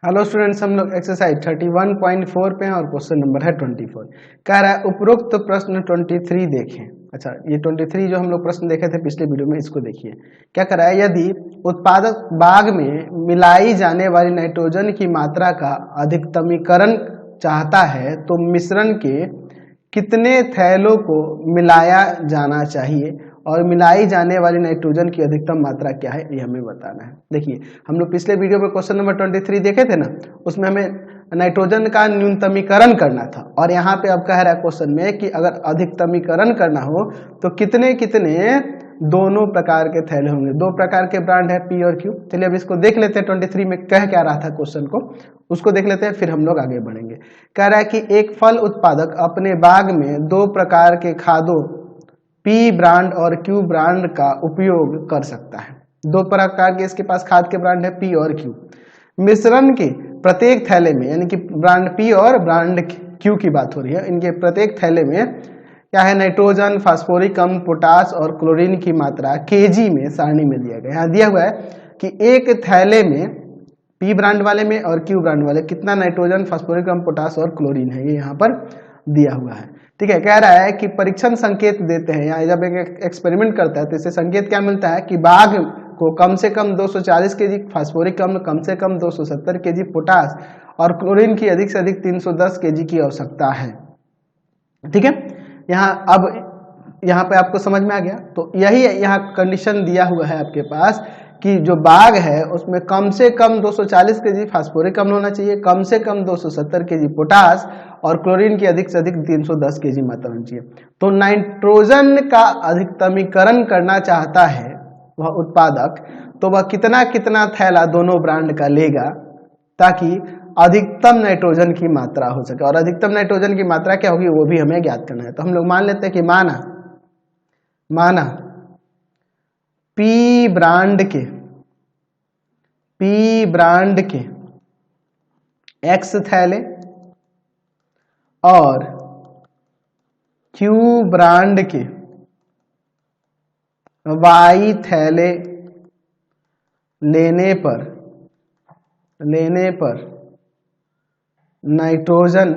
Hello students, हम लोग exercise 31.4 पे हैं और क्वेश्चन नंबर है 24। कह रहा है उपरोक्त प्रश्न 23 देखें। अच्छा, ये 23 जो हम लोग प्रश्न देखे थे पिछले वीडियो में, इसको देखिए। क्या कह रहा है, यदि उत्पादक बाग में मिलाई जाने वाली नाइट्रोजन की मात्रा का अधिकतमीकरण चाहता है तो मिश्रण के कितने थैलों को मिलाया जाना चाहिए और मिलाई जाने वाली नाइट्रोजन की अधिकतम मात्रा क्या है, ये हमें बताना है। देखिए, हम लोग पिछले वीडियो में क्वेश्चन नंबर 23 देखे थे ना, उसमें हमें नाइट्रोजन का न्यूनतमीकरण करना था और यहाँ पे अब कह रहा है क्वेश्चन में कि अगर अधिकतमीकरण करना हो तो कितने कितने दोनों प्रकार के थैले होंगे। दो प्रकार के ब्रांड है, पी और क्यू। चलिए अब इसको देख लेते हैं, 23 में कह क्या रहा था क्वेश्चन को, उसको देख लेते हैं, फिर हम लोग आगे बढ़ेंगे। कह रहा है कि एक फल उत्पादक अपने बाग में दो प्रकार के खादों पी ब्रांड और क्यू ब्रांड का उपयोग कर सकता है। दो प्रकार के इसके पास खाद के ब्रांड है, पी और क्यू। मिश्रण के प्रत्येक थैले में, यानी कि ब्रांड पी और ब्रांड क्यू की बात हो रही है, इनके प्रत्येक थैले में क्या है, नाइट्रोजन, फास्फोरिक अम्ल, पोटास और क्लोरीन की मात्रा केजी में सारणी में दिया गया है। यहाँ दिया हुआ है कि एक थैले में पी ब्रांड वाले में और क्यू ब्रांड वाले कितना नाइट्रोजन, फास्फोरिक अम्ल, पोटास और क्लोरीन है, ये यहाँ पर दिया हुआ है। ठीक है, कह रहा है कि परीक्षण संकेत देते हैं, या जब एक एक्सपेरिमेंट करता है तो इससे संकेत क्या मिलता है कि बाग को कम से कम 240 केजी फास्फोरिक अम्ल, कम से कम 270 केजी पोटास और क्लोरीन की अधिक से अधिक 310 केजी की आवश्यकता है। ठीक है, यहाँ पे आपको समझ में आ गया। तो यही यहाँ कंडीशन दिया हुआ है आपके पास कि जो बाग है उसमें कम से कम 240 केजी फास्फोरिक अम्ल होना चाहिए, कम से कम 270 केजी पोटास और क्लोरीन की अधिक से अधिक 310 केजी मात्रा होनी चाहिए। तो नाइट्रोजन का अधिकतमीकरण करना चाहता है वह उत्पादक, तो वह कितना कितना थैला दोनों ब्रांड का लेगा ताकि अधिकतम नाइट्रोजन की मात्रा हो सके। और अधिकतम नाइट्रोजन की मात्रा क्या होगी वो भी हमें ज्ञात करना है। तो हम लोग मान लेते हैं कि माना पी ब्रांड के एक्स थैले और क्यू ब्रांड के वाई थैले लेने पर नाइट्रोजन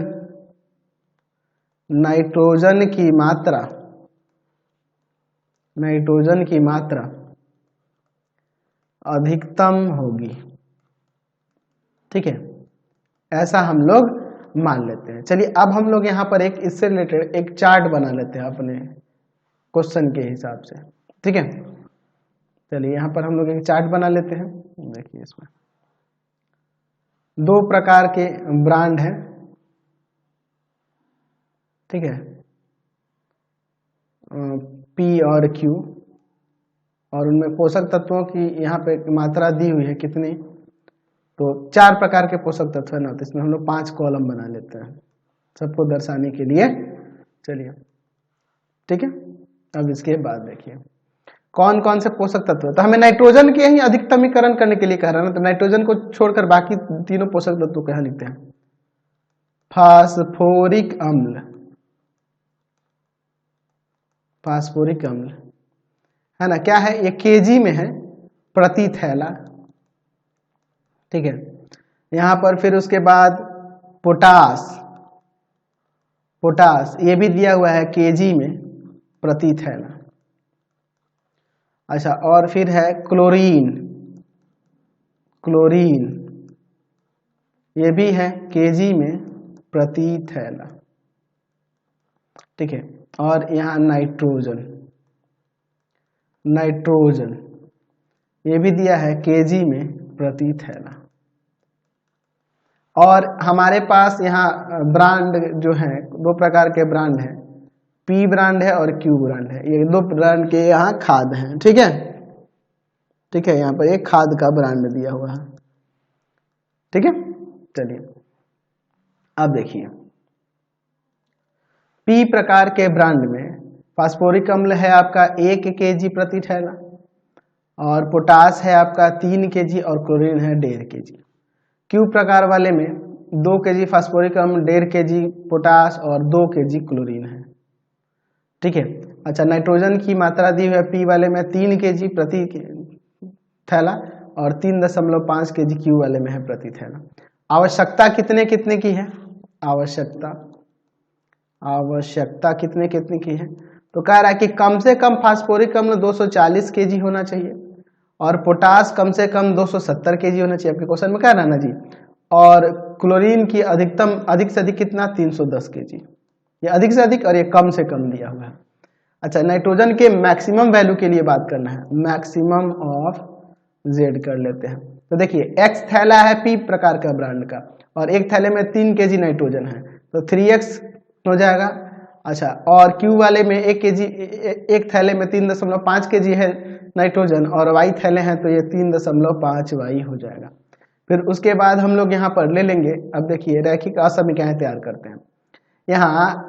की मात्रा अधिकतम होगी। ठीक है, ऐसा हम लोग मान लेते हैं। चलिए अब हम लोग यहाँ पर एक इससे रिलेटेड एक चार्ट बना लेते हैं अपने क्वेश्चन के हिसाब से। ठीक है, चलिए यहाँ पर हम लोग एक चार्ट बना लेते हैं। देखिए, इसमें दो प्रकार के ब्रांड हैं। ठीक है, पी और क्यू, और उनमें पोषक तत्वों की यहाँ पे मात्रा दी हुई है कितनी, तो चार प्रकार के पोषक तत्व है ना, तो इसमें हम लोग 5 कॉलम बना लेते हैं सबको दर्शाने के लिए। चलिए ठीक है, अब इसके बाद देखिए कौन कौन से पोषक तत्व है। तो हमें नाइट्रोजन के ही अधिकतमीकरण करने के लिए कह रहा है ना, तो नाइट्रोजन को छोड़कर बाकी तीनों पोषक तत्व को यहाँ लिखते हैं। फास्फोरिक अम्ल है ना, क्या है ये, केजी में है प्रति थैला। ठीक है, यहाँ पर फिर उसके बाद पोटास ये भी दिया हुआ है केजी में प्रति थैला। अच्छा, और फिर है क्लोरीन ये भी है केजी में प्रति थैला। ठीक है, और यहाँ नाइट्रोजन ये भी दिया है केजी में प्रति थैला। और हमारे पास यहाँ ब्रांड जो है, दो प्रकार के ब्रांड हैं, पी ब्रांड है और क्यू ब्रांड है। ये दो ब्रांड के यहाँ खाद हैं। ठीक है, यहाँ पर एक खाद का ब्रांड दिया हुआ है। ठीक है, चलिए अब देखिए, पी प्रकार के ब्रांड में फास्फोरिक अम्ल है आपका 1 केजी प्रति थैला, और पोटास है आपका 3 केजी और क्लोरीन है 1.5 केजी। क्यू प्रकार वाले में 2 केजी फास्फोरिक अम्ल, 1.5 केजी पोटास और 2 केजी क्लोरीन है। ठीक है, अच्छा, नाइट्रोजन की मात्रा दी हुई है पी वाले में 3 केजी प्रति थैला और 3.5 केजी क्यू वाले में है प्रति थैला। आवश्यकता कितने कितने की है, आवश्यकता कितने कितने की है, तो कह रहा है कि कम से कम फास्फोरिक अम्ल 240 केजी होना चाहिए और पोटास कम से कम 270 केजी होना चाहिए, आपके क्वेश्चन में कह रहा है ना जी। और क्लोरीन की अधिक से अधिक कितना, 310 केजी। ये अधिक से अधिक और ये कम से कम दिया हुआ है। अच्छा, नाइट्रोजन के मैक्सिमम वैल्यू के लिए बात करना है, मैक्सिमम ऑफ जेड कर लेते हैं। तो देखिए एक्स थैला है पी प्रकार का ब्रांड का और एक थैले में 3 केजी नाइट्रोजन है, तो 3x हो जाएगा। अच्छा, और क्यू वाले में 1 केजी, एक थैले में 3.5 केजी है नाइट्रोजन और वाई थैले हैं तो ये 3.5 वाई हो जाएगा। फिर उसके बाद हम लोग यहाँ पर ले लेंगे, अब देखिए रैखिक असमीकरण तैयार करते हैं। यहाँ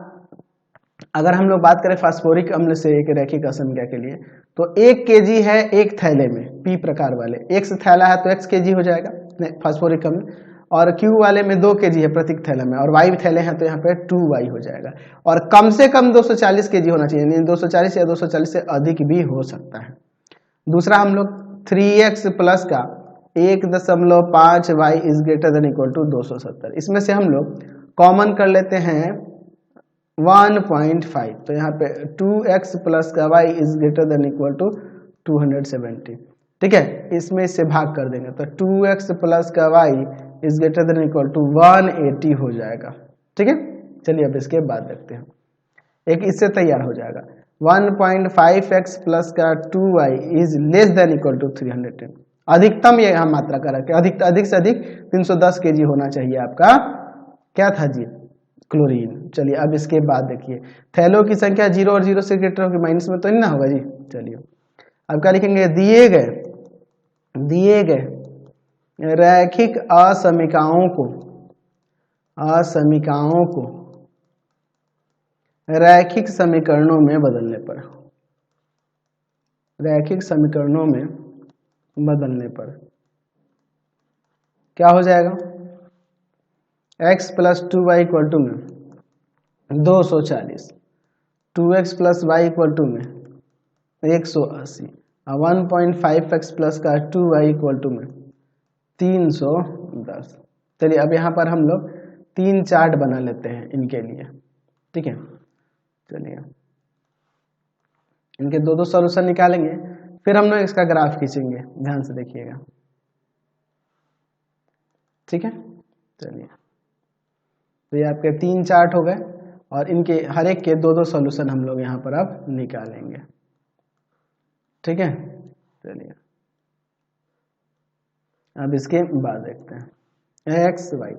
अगर हम लोग बात करें फास्फोरिक अम्ल से एक रैखिक असमीकरण के लिए, तो 1 केजी है एक थैले में पी प्रकार वाले, x थैला है तो x केजी हो जाएगा फास्फोरिक अम्ल, और Q वाले में 2 केजी है प्रत्येक थैले में और Y थैले हैं तो यहाँ पे 2Y हो जाएगा। और कम से कम 240 केजी होना चाहिए, यानी 240 या 240 से अधिक भी हो सकता है। दूसरा हम लोग 3x प्लस का 1.5y is greater than equal to 270, इसमें से हम लोग कॉमन कर लेते हैं 1.5, तो यहाँ पे 2x प्लस का y is greater than equal to 270, ठीक है। इसमें इससे भाग कर देंगे तो 2x प्लस का y is greater than equal to 180 हो जाएगा, ठीक है। चलिए अब इसके बाद देखते हैं, एक इससे तैयार हो जाएगा 1.5x प्लस का 2y is less than equal to 310। अधिकतम ये यहाँ मात्रा का रखे, अधिक से अधिक 310 केजी होना चाहिए आपका, क्या था जी, क्लोरीन। चलिए अब इसके बाद देखिए थैलों की संख्या 0 और 0 से ग्रेटर होगी, माइनस में तो नहीं ना होगा जी। चलिए अब क्या लिखेंगे, दिए गए रैखिक असमीकरणों को रैखिक समीकरणों में बदलने पर क्या हो जाएगा, x plus 2y equal to में 240, 2x plus Y equal to में 180 और 1.5x प्लस का 2y इक्वल टू में 310। चलिए अब यहाँ पर हम लोग 3 चार्ट बना लेते हैं इनके लिए, ठीक है। चलिए इनके दो सॉल्यूशन निकालेंगे, फिर हम लोग इसका ग्राफ खींचेंगे, ध्यान से देखिएगा, ठीक है। चलिए तो ये आपके 3 चार्ट हो गए और इनके हर एक के दो सॉल्यूशन हम लोग यहाँ पर अब निकालेंगे, ठीक है। चलिए अब इसके बाद देखते हैं एक्स वाई,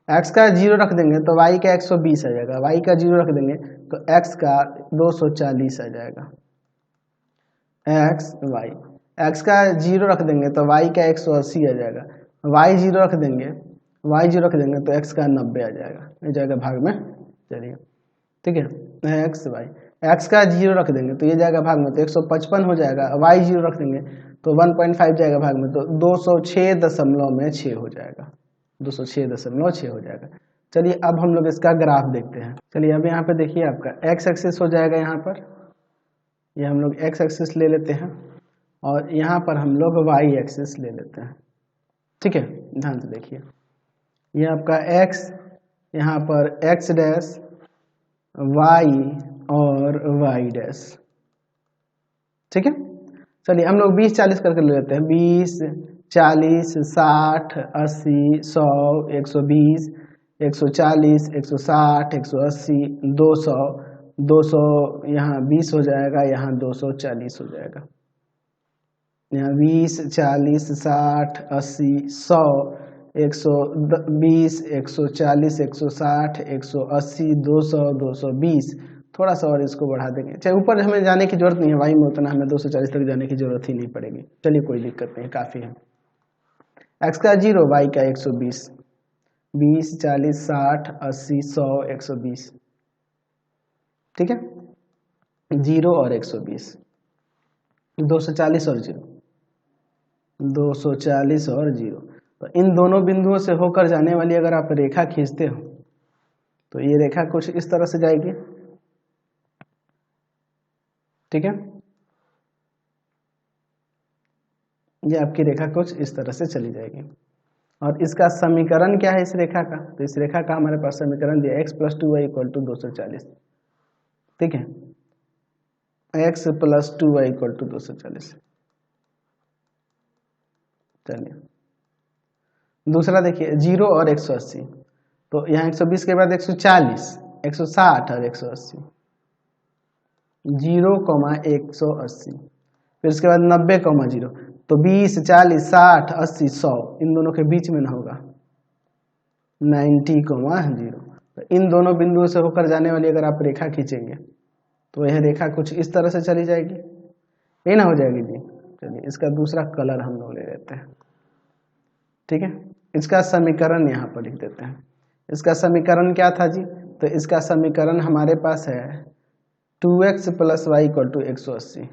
एक्स का 0 रख देंगे तो वाई का 120 आ जाएगा, वाई का 0 रख देंगे तो एक्स का 240 आ जाएगा, एक्स वाई। एक्स का 0 रख देंगे तो वाई का 180 आ जाएगा, वाई 0 रख देंगे तो एक्स का 90 आ जाएगा, ये जाएगा भाग में। चलिए ठीक है, एक्स वाई, एक्स का 0 रख देंगे तो ये जाएगा भाग में तो 155 हो जाएगा, वाई 0 रख देंगे तो 1.5 जाएगा भाग में तो 206.6 हो जाएगा, 206.6 हो जाएगा। चलिए अब हम लोग इसका ग्राफ देखते हैं। चलिए अब यहाँ पे देखिए आपका एक्स एक्सिस हो जाएगा, यहाँ पर ये हम लोग एक्स एक्सिस ले लेते हैं और यहाँ पर हम लोग वाई एक्सिस ले लेते हैं, ठीक है। ध्यान से देखिए ये आपका एक्स, यहाँ पर एक्स डैश, वाई और वाई डैश, ठीक है। चलिए हम लोग 20-40 करके ले लेते हैं, 20, 40, 60, 80, 100, 120, 140, 160, 180, 200, 200 यहाँ 20 हो जाएगा, यहाँ 240 हो जाएगा, यहाँ 20, 40, 60, 80, 100, 120, 140, 160, 180, 200, 220, थोड़ा सा और इसको बढ़ा देंगे, चाहे ऊपर हमें जाने की जरूरत नहीं है, वाई में उतना हमें 240 तक जाने की जरूरत ही नहीं पड़ेगी। चलिए कोई दिक्कत नहीं, काफ़ी है। एक्स का 0, वाई का 120, 20, 40, 60, 80, 100, 120, ठीक है, 0 और 120, 240 और 0, 240 और 0, तो इन दोनों बिंदुओं से होकर जाने वाली अगर आप रेखा खींचते हो तो ये रेखा कुछ इस तरह से जाएगी, ठीक है। ये आपकी रेखा कुछ इस तरह से चली जाएगी। और इसका समीकरण क्या है इस रेखा का, तो इस रेखा का हमारे पास समीकरण दिया x + 2y = 240। ठीक है, x + 2y = 240। चलिए दूसरा देखिए 0 और 180, तो यहाँ 120 के बाद 140, 160 और 180, 0, 180, फिर उसके बाद 90, 0, तो 20, 40, 60, 80, 100 इन दोनों के बीच में ना होगा 90, 0। तो इन दोनों बिंदुओं से होकर जाने वाली अगर आप रेखा खींचेंगे तो यह रेखा कुछ इस तरह से चली जाएगी, ये ना हो जाएगी जी। चलिए इसका दूसरा कलर हम लोग ले लेते हैं। ठीक है, इसका समीकरण यहाँ पर लिख देते हैं। इसका समीकरण क्या था जी, तो इसका समीकरण हमारे पास है 2x + y = 180,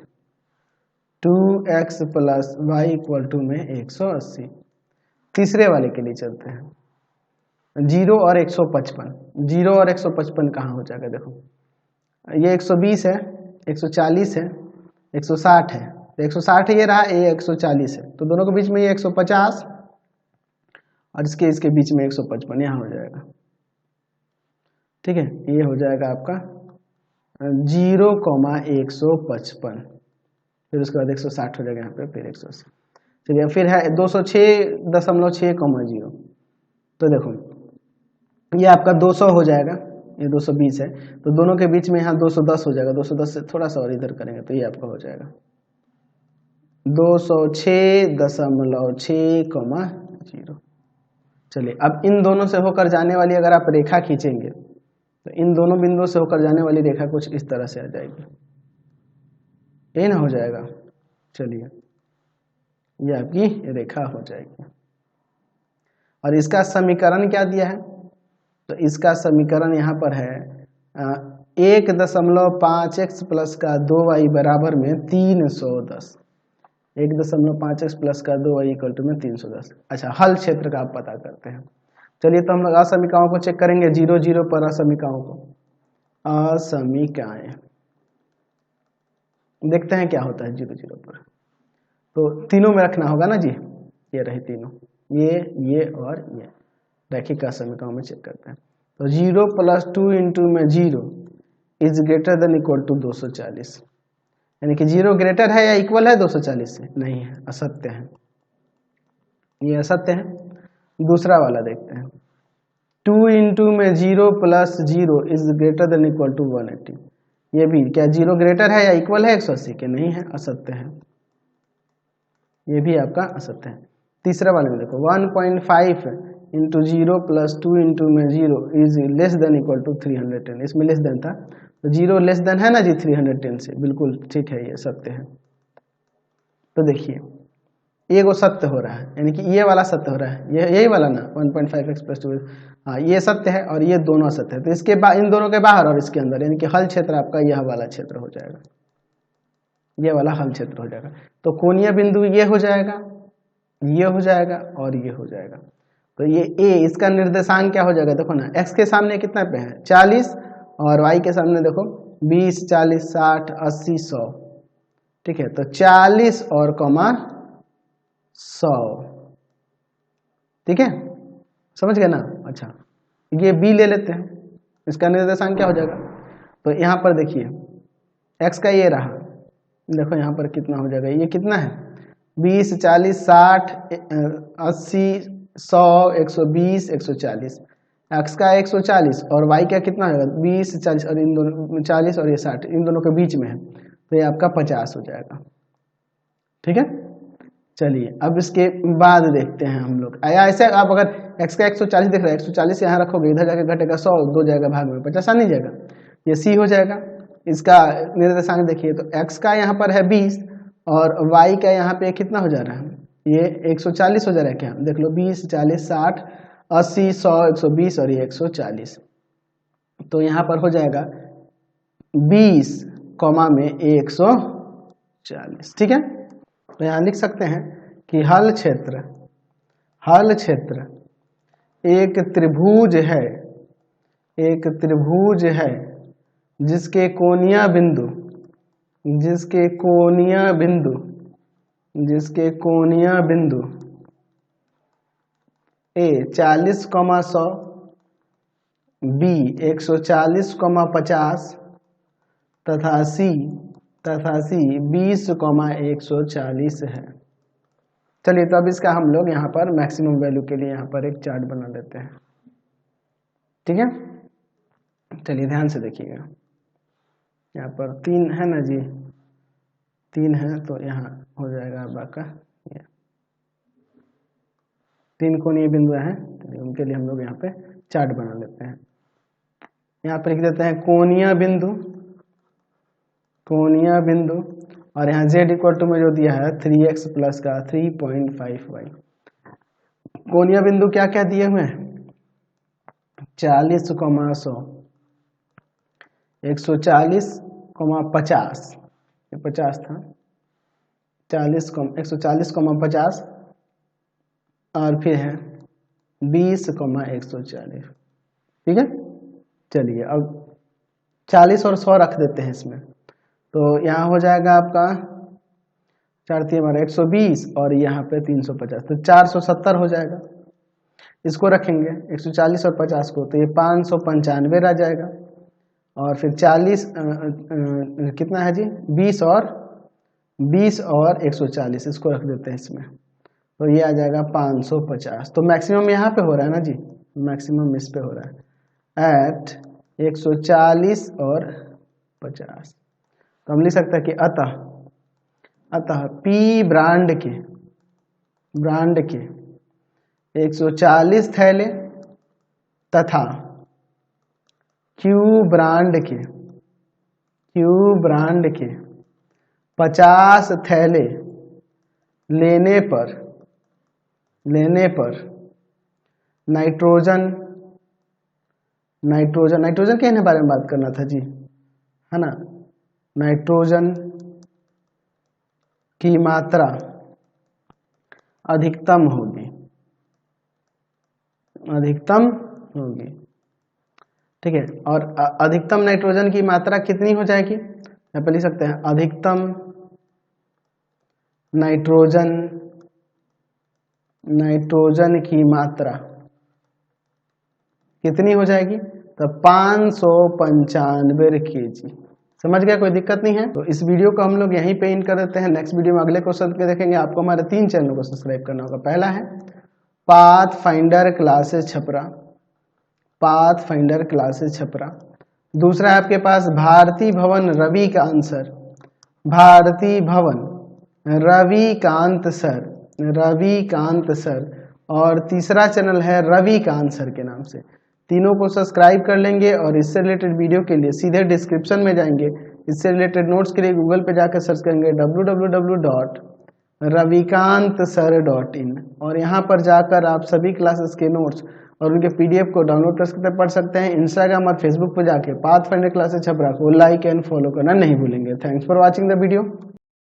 2x + y = 180। तीसरे वाले के लिए चलते हैं, 0 और 155, 0 और 155 कहाँ हो जाएगा, देखो ये 120 है, 140 है, 160 है, तो 160 ये रहा, ये 140 है, तो दोनों के बीच में ये 150 और इसके बीच में 155 यहाँ हो जाएगा। ठीक है, ये हो जाएगा आपका 0, 155, फिर उसके बाद 160 हो जाएगा यहाँ पे, फिर 180। चलिए फिर है 206.6, तो देखो ये आपका 200 हो जाएगा, ये 220 है, तो दोनों के बीच में यहाँ 210 हो जाएगा, 210 से थोड़ा सा और इधर करेंगे तो ये आपका हो जाएगा 206.6, चलिए अब इन दोनों से होकर जाने वाली अगर आप रेखा खींचेंगे तो इन दोनों बिंदुओं से होकर जाने वाली रेखा कुछ इस तरह से आ जाएगी, ये ना हो जाएगा। चलिए ये आपकी रेखा हो जाएगी, और इसका समीकरण क्या दिया है, तो इसका समीकरण यहाँ पर है 1.5x + 2y = 310, 1.5x + 2y = 310। अच्छा, हल क्षेत्र का आप पता करते हैं। चलिए तो हम लोग असमीकाओं को चेक करेंगे, 0, 0 पर असमीकाओं को, असमीकाएं देखते हैं क्या होता है 0, 0 पर। तो तीनों में रखना होगा ना जी, ये रहे तीनों, ये और ये रैखिक असमीकाओं में चेक करते हैं। तो 0 + 2 × 0 = 240, यानी कि 0 ग्रेटर है या इक्वल है 240 से, नहीं है, असत्य है, ये असत्य है। दूसरा वाला देखते हैं, 2 × 0 + 0 = 180, ये भी क्या 0 ग्रेटर है या इक्वल है 180 के, नहीं है, असत्य है, ये भी आपका असत्य है। तीसरा वाले में देखो 1.5 × 0 + 2 × 0 = 310, इसमें लेस देन था, तो 0 लेस देन है ना जी 310 से, बिल्कुल ठीक है, ये सत्य है। तो देखिए ये वो सत्य हो रहा है, यानी कि ये वाला सत्य हो रहा है, ये यही वाला ना 1.5x + 2, हाँ ये सत्य है और ये दोनों असत्य है। तो इसके बाद इन दोनों के बाहर और इसके अंदर, यानी कि हल क्षेत्र आपका यह वाला क्षेत्र हो जाएगा, ये वाला हल क्षेत्र हो जाएगा। तो कोणीय बिंदु ये हो जाएगा, ये हो जाएगा और ये हो जाएगा। तो ये ए, इसका निर्देशांक क्या हो जाएगा, देखो ना x के सामने कितना पे है 40 और y के सामने देखो 20, 40, 60, 80, 100। ठीक है, तो 40 और 100, ठीक है, समझ गए ना। अच्छा ये b ले लेते हैं, इसका निर्देशांक क्या हो जाएगा, तो यहाँ पर देखिए x का ये रहा, देखो यहाँ पर कितना हो जाएगा, ये कितना है 20, 40, 60, 80, 100, 120, 140, x का 140 और y का कितना होगा 20, 40 और इन दोनों 40 और ये 60 इन दोनों के बीच में है, तो ये आपका 50 हो जाएगा। ठीक है, चलिए अब इसके बाद देखते हैं हम लोग, ऐसे आप अगर x का 140 देख रहे हैं, 140 यहाँ रखोगे, इधर जाके घटेगा 100, 2 जाएगा भाग में 50 आ नहीं जाएगा, ये c हो जाएगा। इसका निर्देशांक देखिए, तो x का यहाँ पर है 20 और y का यहाँ पे कितना हो जा रहा है, ये 140 हो जा रहा है क्या, देख लो 20, 40, 60, 80, 100, 120 और ये 140, तो यहाँ पर हो जाएगा 20, में 140। ठीक है, तो यहाँ लिख सकते हैं कि हल क्षेत्र एक त्रिभुज है, एक त्रिभुज है जिसके कोणीय बिंदु ए 40,100, बी 140,50 तथा सी 20,140 है। चलिए तो अब इसका हम लोग यहाँ पर मैक्सिमम वैल्यू के लिए यहाँ पर एक चार्ट बना लेते हैं। ठीक है, चलिए ध्यान से देखिएगा। यहाँ पर 3 है ना जी, 3 है तो यहाँ हो जाएगा आपका 3 कोणीय बिंदु हैं, तो उनके लिए हम लोग यहाँ पे चार्ट बना लेते हैं। यहाँ पर लिख देते हैं कोणीय बिंदु, और यहाँ z इक्वल टू में जो दिया है 3x प्लस का 3.5y। कोणीय बिंदु क्या क्या दिए हुए हैं? 40,100, 140,50, ये 50 था, 140,50 और फिर है 20,140। ठीक है, चलिए अब 40 और 100 रख देते हैं इसमें, तो यहाँ हो जाएगा आपका 120 और यहाँ पे 350, तो 470 हो जाएगा। इसको रखेंगे 140 और 50 को, तो ये 595 रह जाएगा। और फिर 40 कितना है जी, 20 और 140, इसको रख देते हैं इसमें, तो ये आ जाएगा 550। तो मैक्सिमम यहाँ पे हो रहा है ना जी, मैक्सिमम इस पे हो रहा है एट 140 और 50। तो हम लिख सकते हैं कि अतः P ब्रांड के 140 थैले तथा Q ब्रांड के 50 थैले लेने पर नाइट्रोजन के बारे में बात करना था जी, है ना। नाइट्रोजन की मात्रा अधिकतम होगी। ठीक है, और अधिकतम नाइट्रोजन की मात्रा कितनी हो जाएगी? यहाँ पे लिख सकते हैं अधिकतम नाइट्रोजन की मात्रा कितनी हो जाएगी? तो 595 kg। समझ गया, कोई दिक्कत नहीं है। तो इस वीडियो को हम लोग यहीं पे एंड कर देते हैं। नेक्स्ट वीडियो में अगले क्वेश्चन के देखेंगे। आपको हमारे 3 चैनलों को सब्सक्राइब करना होगा। पहला है पाथफाइंडर क्लासेस छपरा, दूसरा है आपके पास भारती भवन रविकांत सर, और तीसरा चैनल है रविकांत सर के नाम से। तीनों को सब्सक्राइब कर लेंगे और इससे रिलेटेड वीडियो के लिए सीधे डिस्क्रिप्शन में जाएंगे। इससे रिलेटेड नोट्स के लिए गूगल पे जाकर सर्च करेंगे www.ravikantsir.in, और यहाँ पर जाकर आप सभी क्लासेस के नोट्स और उनके PDF को डाउनलोड कर पढ़ सकते हैं। इंस्टाग्राम और फेसबुक पर जाके पाथफाइंडर क्लासेस छपरा को लाइक एंड फॉलो करना नहीं भूलेंगे। Thanks for watching the video.